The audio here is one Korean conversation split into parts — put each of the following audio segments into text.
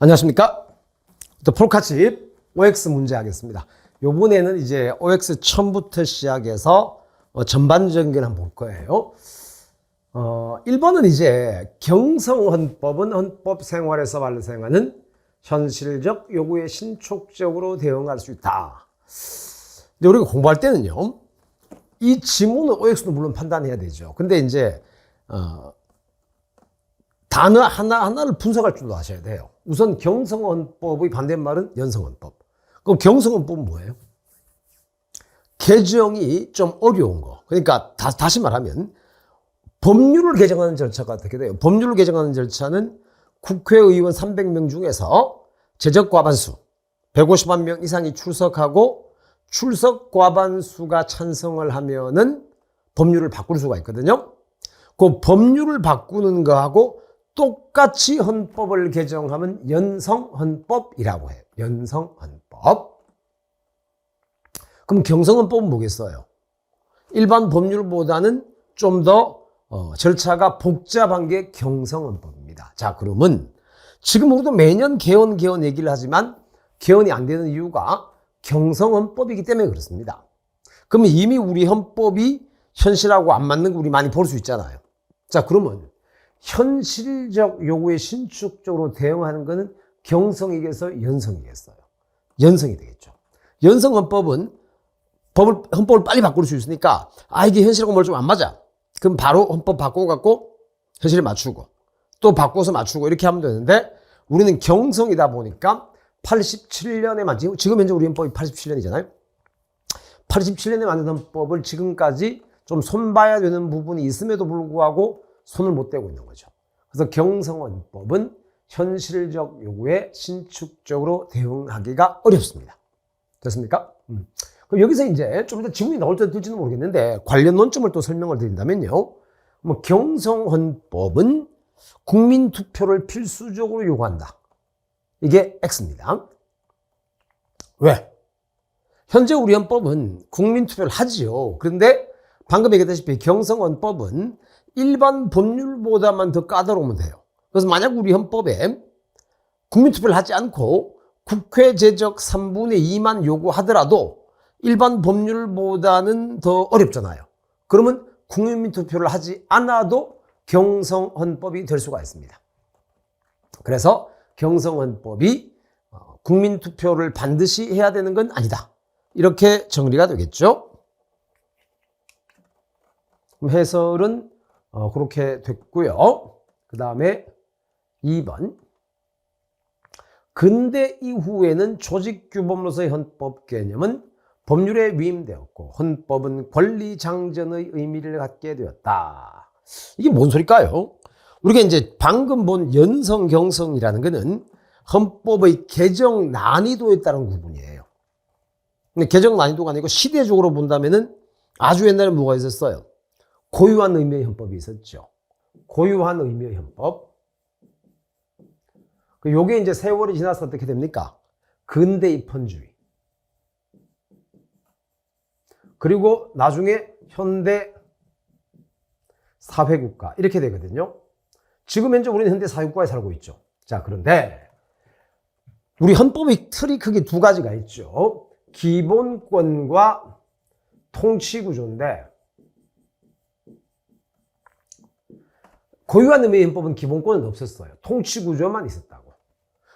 안녕하십니까? 또 폴카칩 OX 문제 하겠습니다. 요번에는 이제 OX 처음부터 시작해서 전반적인 걸 한번 볼 거예요. 1번은 이제 경성헌법은 헌법 생활에서 발생하는 현실적 요구에 신축적으로 대응할 수 있다. 근데 우리가 공부할 때는요, 이 지문은 OX도 물론 판단해야 되죠. 근데 이제 단어 하나하나를 분석할 줄도 아셔야 돼요. 우선 경성헌법의 반대말은 연성헌법. 그럼 경성헌법은 뭐예요? 개정이 좀 어려운 거. 그러니까 다시 말하면 법률을 개정하는 절차가 어떻게 돼요? 법률을 개정하는 절차는 국회의원 300명 중에서 제적 과반수 150만 명 이상이 출석하고 출석 과반수가 찬성을 하면은 법률을 바꿀 수가 있거든요. 그 법률을 바꾸는 거하고 똑같이 헌법을 개정하면 연성헌법이라고 해요. 연성헌법. 그럼 경성헌법은 뭐겠어요? 일반 법률보다는 좀 더 절차가 복잡한 게 경성헌법입니다. 자, 그러면 지금 우리도 매년 개헌 얘기를 하지만 개헌이 안 되는 이유가 경성헌법이기 때문에 그렇습니다. 그러면 이미 우리 헌법이 현실하고 안 맞는 거 우리 많이 볼 수 있잖아요. 자, 그러면 현실적 요구에 신축적으로 대응하는 것은 경성이겠어요? 연성이겠어요? 연성이 되겠죠. 연성헌법은 헌법을 빨리 바꿀 수 있으니까 이게 현실하고 뭘 좀 안 맞아. 그럼 바로 헌법 바꿔갖고 현실에 맞추고 또 바꿔서 맞추고 이렇게 하면 되는데 우리는 경성이다 보니까 87년에 지금 현재 우리 헌법이 87년이잖아요. 87년에 만든 헌법을 지금까지 좀 손봐야 되는 부분이 있음에도 불구하고 손을 못 대고 있는 거죠. 그래서 경성헌법은 현실적 요구에 신축적으로 대응하기가 어렵습니다. 됐습니까? 그럼 여기서 이제 좀 더 지문이 나올 때 될지는 모르겠는데 관련 논점을 또 설명을 드린다면요. 경성헌법은 국민투표를 필수적으로 요구한다. 이게 X입니다. 왜? 현재 우리 헌법은 국민투표를 하지요. 그런데 방금 얘기했다시피 경성헌법은 일반 법률보다만 더 까다로우면 돼요. 그래서 만약 우리 헌법에 국민투표를 하지 않고 국회 제적 3분의 2만 요구하더라도 일반 법률보다는 더 어렵잖아요. 그러면 국민투표를 하지 않아도 경성헌법이 될 수가 있습니다. 그래서 경성헌법이 국민투표를 반드시 해야 되는 건 아니다. 이렇게 정리가 되겠죠. 그럼 해설은 그렇게 됐고요. 그 다음에 2번. 근대 이후에는 조직규범으로서의 헌법 개념은 법률에 위임되었고 헌법은 권리장전의 의미를 갖게 되었다. 이게 뭔 소릴까요? 우리가 이제 방금 본 연성, 경성이라는 것은 헌법의 개정 난이도에 따른 구분이에요. 근데 개정 난이도가 아니고 시대적으로 본다면은 아주 옛날에 뭐가 있었어요? 고유한 의미의 헌법이 있었죠. 고유한 의미의 헌법. 요게 이제 세월이 지나서 어떻게 됩니까? 근대 입헌주의. 그리고 나중에 현대 사회국가. 이렇게 되거든요. 지금 현재 우리는 현대 사회국가에 살고 있죠. 자, 그런데 우리 헌법의 틀이 크게 두 가지가 있죠. 기본권과 통치구조인데 고유한 의미의 헌법은 기본권은 없었어요. 통치구조만 있었다고.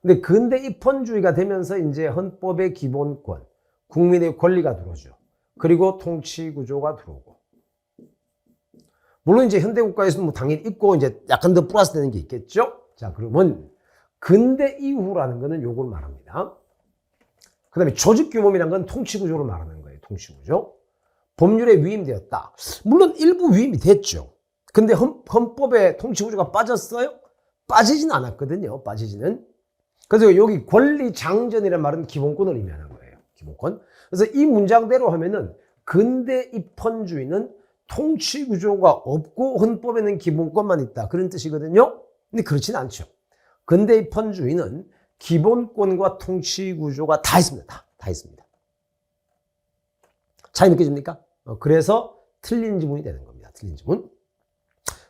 근데 근대 입헌주의가 되면서 이제 헌법의 기본권, 국민의 권리가 들어오죠. 그리고 통치구조가 들어오고. 물론 이제 현대국가에서는 당연히 있고 이제 약간 더 플러스 되는 게 있겠죠? 자, 그러면 근대 이후라는 거는 요걸 말합니다. 그 다음에 조직규범이라는 건 통치구조를 말하는 거예요. 통치구조. 법률에 위임되었다. 물론 일부 위임이 됐죠. 근데 헌법에 통치구조가 빠졌어요? 빠지진 않았거든요. 빠지지는. 그래서 여기 권리장전이라는 말은 기본권을 의미하는 거예요. 기본권. 그래서 이 문장대로 하면은 근대 입헌주의는 통치구조가 없고 헌법에는 기본권만 있다. 그런 뜻이거든요. 근데 그렇진 않죠. 근대 입헌주의는 기본권과 통치구조가 다 있습니다. 다 있습니다. 차이 느껴집니까? 그래서 틀린 지문이 되는 겁니다. 틀린 지문.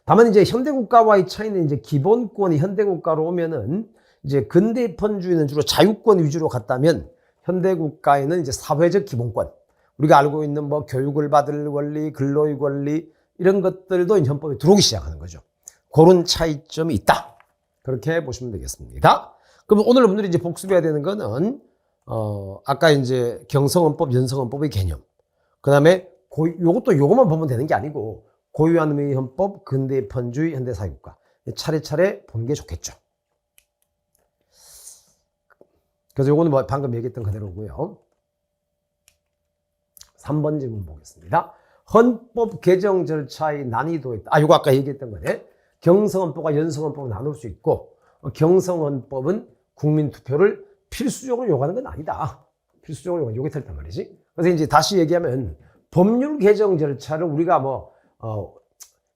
다만 이제 현대국가와의 차이는 이제 기본권이 현대국가로 오면은 이제 근대헌주의는 주로 자유권 위주로 갔다면 현대 국가에는 이제 사회적 기본권, 우리가 알고 있는 뭐 교육을 받을 권리, 근로의 권리 이런 것들도 헌법에 들어오기 시작하는 거죠. 그런 차이점이 있다. 그렇게 보시면 되겠습니다. 그럼 오늘 여러분들이 이제 복습해야 되는 거는 아까 이제 경성헌법, 연성헌법의 개념. 그다음에 요것만 보면 되는 게 아니고 고유한 의미의 헌법, 근대헌주의, 현대사회국가 차례차례 보는 게 좋겠죠. 그래서 요거는 뭐 방금 얘기했던 그대로고요. 3번 질문 보겠습니다. 헌법 개정 절차의 난이도에 요거 아까 얘기했던 거네. 경성헌법과 연성헌법을 나눌 수 있고 경성헌법은 국민투표를 필수적으로 요구하는 건 아니다. 필수적으로 요구하는 게 틀렸단 말이지. 그래서 이제 다시 얘기하면 법률 개정 절차를 우리가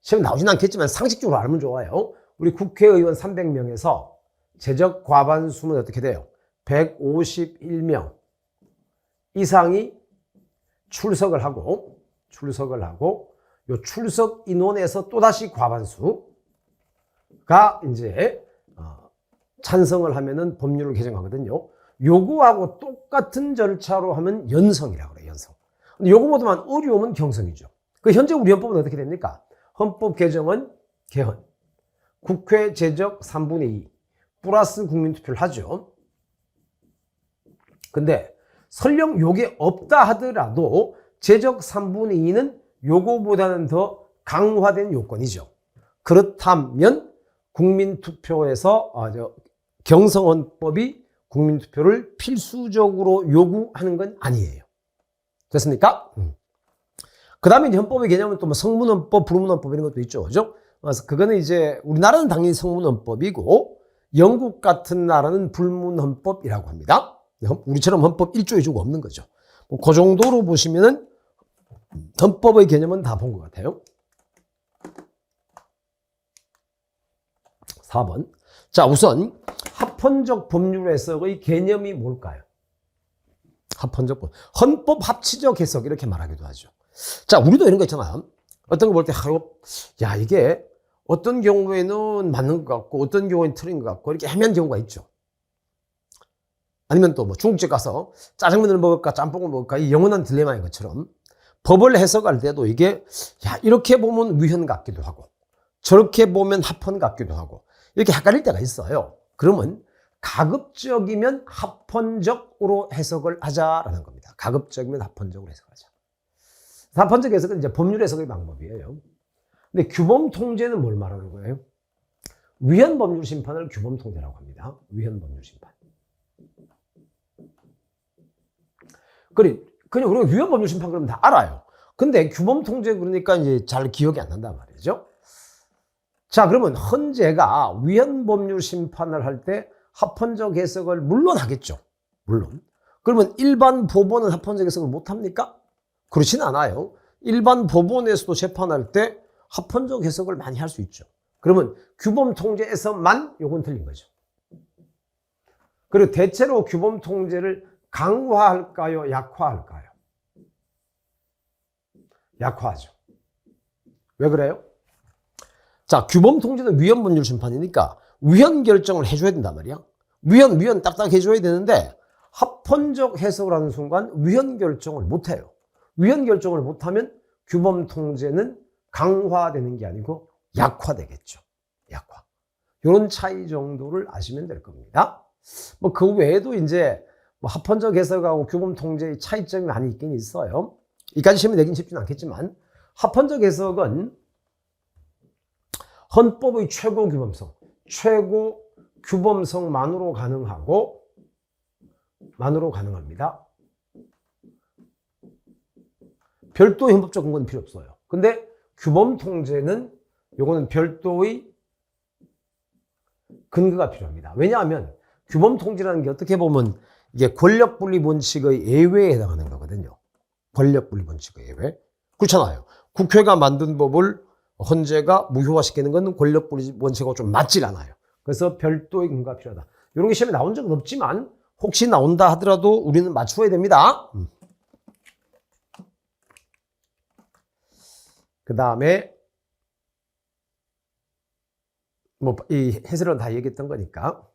시험에 나오진 않겠지만 상식적으로 알면 좋아요. 우리 국회의원 300명에서 제적 과반수면 어떻게 돼요? 151명 이상이 출석을 하고 요 출석 인원에서 또다시 과반수가 이제 찬성을 하면은 법률을 개정하거든요. 요거하고 똑같은 절차로 하면 연성이라고 그래요. 연성. 근데 요거보다만 어려우면 경성이죠. 그 현재 우리 헌법은 어떻게 됩니까? 헌법 개정은 개헌, 국회 제적 3분의 2 플러스 국민투표를 하죠. 근데 설령 요게 없다 하더라도 제적 3분의 2는 요거보다는 더 강화된 요건이죠. 그렇다면 국민투표에서 경성헌법이 국민투표를 필수적으로 요구하는 건 아니에요. 됐습니까? 그 다음에 이제 헌법의 개념은 또 뭐 성문헌법, 불문헌법 이런 것도 있죠. 그죠? 그래서 그거는 이제 우리나라는 당연히 성문헌법이고 영국 같은 나라는 불문헌법이라고 합니다. 우리처럼 헌법 1조 2조가 없는 거죠. 그 정도로 보시면은 헌법의 개념은 다 본 것 같아요. 4번. 자, 우선 합헌적 법률 해석의 개념이 뭘까요? 합헌적 법률. 헌법 합치적 해석 이렇게 말하기도 하죠. 자, 우리도 이런 거 있잖아요. 어떤 거 볼 때 야, 이게 어떤 경우에는 맞는 것 같고 어떤 경우에는 틀린 것 같고 이렇게 애매한 경우가 있죠. 아니면 또 뭐 중국집 가서 짜장면을 먹을까 짬뽕을 먹을까 이 영원한 딜레마인 것처럼 법을 해석할 때도 이게 야, 이렇게 보면 위헌 같기도 하고 저렇게 보면 합헌 같기도 하고 이렇게 헷갈릴 때가 있어요. 그러면 가급적이면 합헌적으로 해석을 하자라는 겁니다. 가급적이면 합헌적으로 해석하자. 합헌적 해석은 이제 법률 해석의 방법이에요. 근데 규범 통제는 뭘 말하는 거예요? 위헌 법률 심판을 규범 통제라고 합니다. 위헌 법률 심판. 그냥 우리가 위헌 법률 심판 그러면 다 알아요. 근데 규범 통제 그러니까 이제 잘 기억이 안 난단 말이죠. 자, 그러면 헌재가 위헌 법률 심판을 할 때 합헌적 해석을 물론 하겠죠. 물론. 그러면 일반 법원은 합헌적 해석을 못 합니까? 그렇진 않아요. 일반 법원에서도 재판할 때 합헌적 해석을 많이 할 수 있죠. 그러면 규범 통제에서만 요건 틀린 거죠. 그리고 대체로 규범 통제를 강화할까요? 약화할까요? 약화하죠. 왜 그래요? 자, 규범 통제는 위헌 법률 심판이니까 위헌 결정을 해줘야 된단 말이야. 위헌 딱딱 해줘야 되는데 합헌적 해석을 하는 순간 위헌 결정을 못해요. 위헌 결정을 못하면 규범 통제는 강화되는 게 아니고 약화되겠죠. 약화. 이런 차이 정도를 아시면 될 겁니다. 뭐 그 외에도 이제 뭐 합헌적 해석하고 규범 통제의 차이점이 많이 있긴 있어요. 이까지 시험에 내긴 쉽지는 않겠지만 합헌적 해석은 헌법의 최고 규범성, 최고 규범성만으로 가능합니다. 별도의 헌법적 근거는 필요 없어요. 근데 규범 통제는 요거는 별도의 근거가 필요합니다. 왜냐하면 규범 통제라는 게 어떻게 보면 이게 권력 분리 원칙의 예외에 해당하는 거거든요. 권력 분리 원칙의 예외. 그렇잖아요. 국회가 만든 법을 헌재가 무효화시키는 건 권력 분리 원칙하고 좀 맞질 않아요. 그래서 별도의 근거가 필요하다. 이런 게 시험에 나온 적은 없지만 혹시 나온다 하더라도 우리는 맞추어야 됩니다. 그 다음에 뭐 이 해설은 다 얘기했던 거니까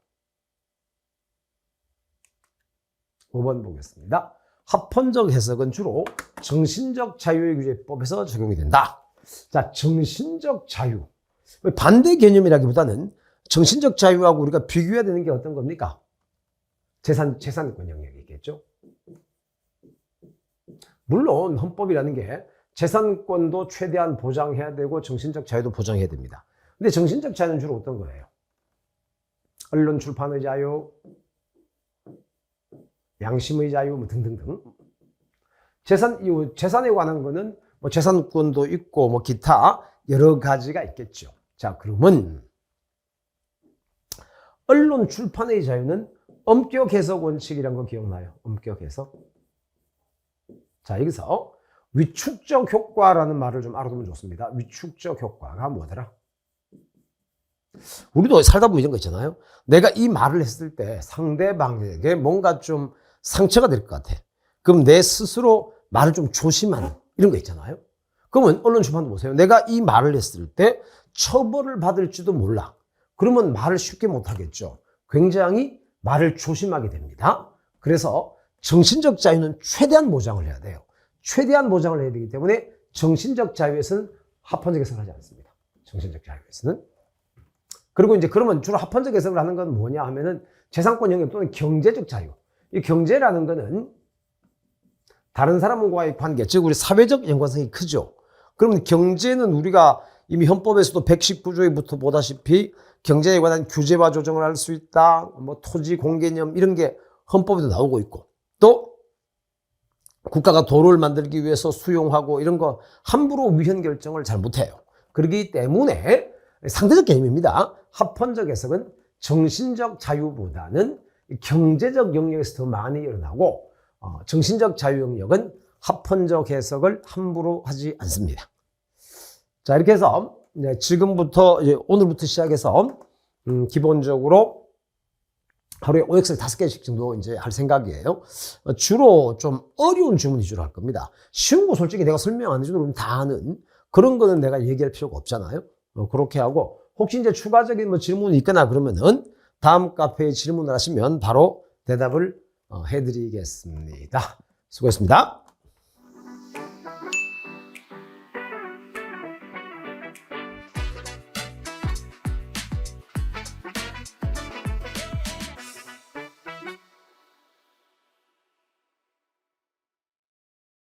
5번 보겠습니다. 합헌적 해석은 주로 정신적 자유의규제법에서 적용이 된다. 자, 정신적 자유. 반대 개념이라기보다는 정신적 자유하고 우리가 비교해야 되는 게 어떤 겁니까? 재산권 영역이겠죠. 물론 헌법이라는 게 재산권도 최대한 보장해야 되고 정신적 자유도 보장해야 됩니다. 근데 정신적 자유는 주로 어떤 거예요? 언론 출판의 자유, 양심의 자유 뭐 등등등. 재산에 관한 거는 뭐 재산권도 있고 뭐 기타 여러 가지가 있겠죠. 자, 그러면 언론 출판의 자유는 엄격 해석 원칙이라는 거 기억나요? 엄격 해석. 자, 여기서 위축적 효과라는 말을 좀 알아두면 좋습니다. 위축적 효과가 뭐더라? 우리도 살다 보면 이런 거 있잖아요. 내가 이 말을 했을 때 상대방에게 뭔가 좀 상처가 될 것 같아. 그럼 내 스스로 말을 좀 조심하는 이런 거 있잖아요. 그러면 언론 출판도 보세요. 내가 이 말을 했을 때 처벌을 받을지도 몰라. 그러면 말을 쉽게 못 하겠죠. 굉장히 말을 조심하게 됩니다. 그래서 정신적 자유는 최대한 보장을 해야 돼요. 최대한 보장을 해야 되기 때문에 정신적 자유에서는 합헌적 해석을 하지 않습니다. 정신적 자유에서는. 그리고 이제 그러면 주로 합헌적 해석을 하는 건 뭐냐 하면은 재산권 영역 또는 경제적 자유. 이 경제라는 거는 다른 사람과의 관계, 즉 우리 사회적 연관성이 크죠. 그러면 경제는 우리가 이미 헌법에서도 119조에부터 보다시피 경제에 관한 규제와 조정을 할 수 있다. 뭐 토지 공개념 이런 게 헌법에도 나오고 있고, 또 국가가 도로를 만들기 위해서 수용하고 이런 거 함부로 위헌 결정을 잘 못해요. 그렇기 때문에 상대적 개념입니다. 합헌적 해석은 정신적 자유보다는 경제적 영역에서 더 많이 일어나고, 정신적 자유 영역은 합헌적 해석을 함부로 하지 않습니다. 자, 이렇게 해서 지금부터 오늘부터 시작해서 기본적으로 하루에 OX를 5개씩 정도 이제 할 생각이에요. 주로 좀 어려운 질문 위주로 할 겁니다. 쉬운 거 솔직히 내가 설명 안 해줘도 다 아는 그런 거는 내가 얘기할 필요가 없잖아요. 그렇게 하고, 혹시 이제 추가적인 뭐 질문이 있거나 그러면은 다음 카페에 질문을 하시면 바로 대답을 해드리겠습니다. 수고했습니다.